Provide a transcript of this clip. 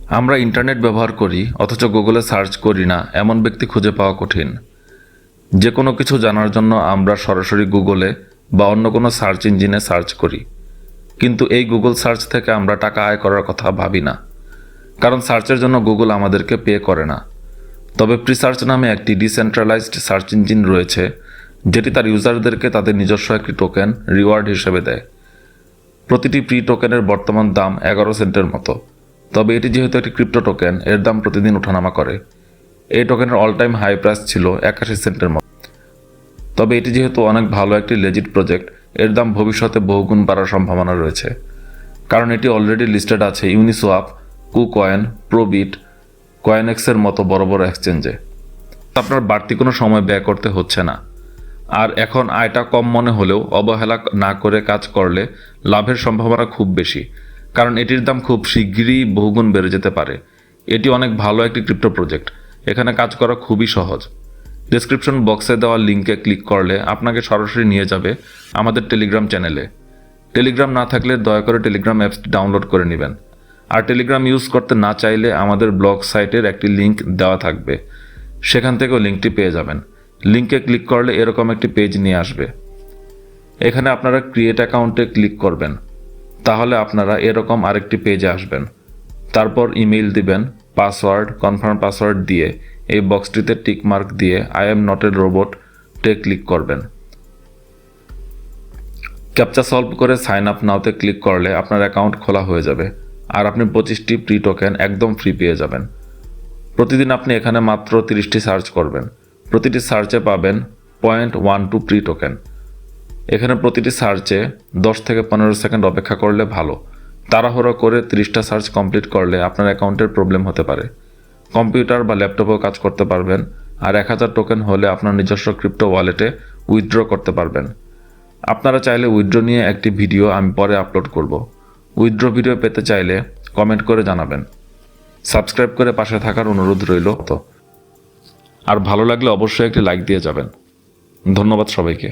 আমরা ইন্টারনেট ব্যবহার করি অথচ গুগলে সার্চ করি না এমন ব্যক্তি খুঁজে পাওয়া কঠিন। যে কোনো কিছু জানার জন্য আমরা সরাসরি গুগলে বা অন্য কোনো সার্চ ইঞ্জিনে সার্চ করি, কিন্তু এই গুগল সার্চ থেকে আমরা টাকা আয় করার কথা ভাবি না, কারণ সার্চের জন্য গুগল আমাদেরকে পে করে না। তবে প্রিসার্চ নামে একটি ডিসেন্ট্রালাইজড সার্চ ইঞ্জিন রয়েছে, যেটি তার ইউজারদেরকে তাদের নিজস্ব একটি টোকেন রিওয়ার্ড হিসেবে দেয়। প্রতিটি প্রি টোকেনের বর্তমান দাম 11 সেন্টের মতো। তবে এটি যেহেতু একটি ক্রিপ্টো টোকেন, এর দাম প্রতিদিন ওঠানামা করে। এই টোকেনের অল টাইম হাই প্রাইস ছিল 81 সেন্টের মতো। তবে এটি যেহেতু অনেক ভালো একটি লেজিট প্রজেক্ট, এর দাম ভবিষ্যতে বহুগুণ বাড়ার সম্ভাবনা রয়েছে, কারণ এটি অলরেডি লিস্টেড আছে ইউনিসোয়াপ, কুকয়েন, প্রোবিট, কয়েনএক্সের মতো বড় বড় এক্সচেঞ্জে। আপনার বাড়তি কোনো সময় ব্যয় করতে হচ্ছে না। আর এখন আয়টা কম মনে হলেও অবহেলা না করে কাজ করলে লাভের সম্ভাবনা খুব বেশি, কারণ এটির দাম খুব শিগগিরই বহুগুণ বেড়ে যেতে পারে। এটি অনেক ভালো একটি ক্রিপ্টো প্রজেক্ট, এখানে কাজ করা খুবই সহজ। ডেসক্রিপশন বক্সে দেওয়া লিঙ্কে ক্লিক করলে আপনাকে সরাসরি নিয়ে যাবে আমাদের টেলিগ্রাম চ্যানেলে। টেলিগ্রাম না থাকলে দয়া করে টেলিগ্রাম অ্যাপসটি ডাউনলোড করে নেবেন। আর টেলিগ্রাম ইউজ করতে না চাইলে আমাদের ব্লগ সাইটের একটি লিঙ্ক দেওয়া থাকবে, সেখান থেকেও লিঙ্কটি পেয়ে যাবেন। লিঙ্কে ক্লিক করলে এরকম একটি পেজ নিয়ে আসবে। এখানে আপনারা ক্রিয়েট অ্যাকাউন্টে ক্লিক করবেন, তাহলে আপনারা এরকম আরেকটি পেজে আসবেন। তারপর ইমেইল দিবেন, পাসওয়ার্ড, কনফার্ম পাসওয়ার্ড দিয়ে এই বক্সটিতে টিক মার্ক দিয়ে আই এম নট এ রোবট-টে ক্লিক করবেন। ক্যাপচা সলভ করে সাইন আপ নাওতে ক্লিক করলে আপনার অ্যাকাউন্ট খোলা হয়ে যাবে, আর আপনি 25টি প্রি টোকেন একদম ফ্রি পেয়ে যাবেন। প্রতিদিন আপনি এখানে মাত্র 30টি সার্চ করবেন। প্রতিটি সার্চে পাবেন 0.12 প্রি টোকেন। এখানে প্রতিটি সার্চে 10 থেকে 15 সেকেন্ড অপেক্ষা করলে ভালো। তাড়াহুড়ো করে 30টা সার্চ কমপ্লিট করলে আপনার অ্যাকাউন্টের প্রবলেম হতে পারে। কম্পিউটার বা ল্যাপটপেও কাজ করতে পারবেন, আর 1000 টোকেন হলে আপনার নিজস্ব ক্রিপ্টো ওয়ালেটে উইথড্র করতে পারবেন। আপনারা চাইলে উইথড্র নিয়ে একটি ভিডিও আমি পরে আপলোড করব। উইথড্র ভিডিও পেতে চাইলে কমেন্ট করে জানাবেন। সাবস্ক্রাইব করে পাশে থাকার অনুরোধ রইল তো। আর ভালো লাগলে অবশ্যই একটি লাইক দিয়ে যাবেন। ধন্যবাদ সবাইকে।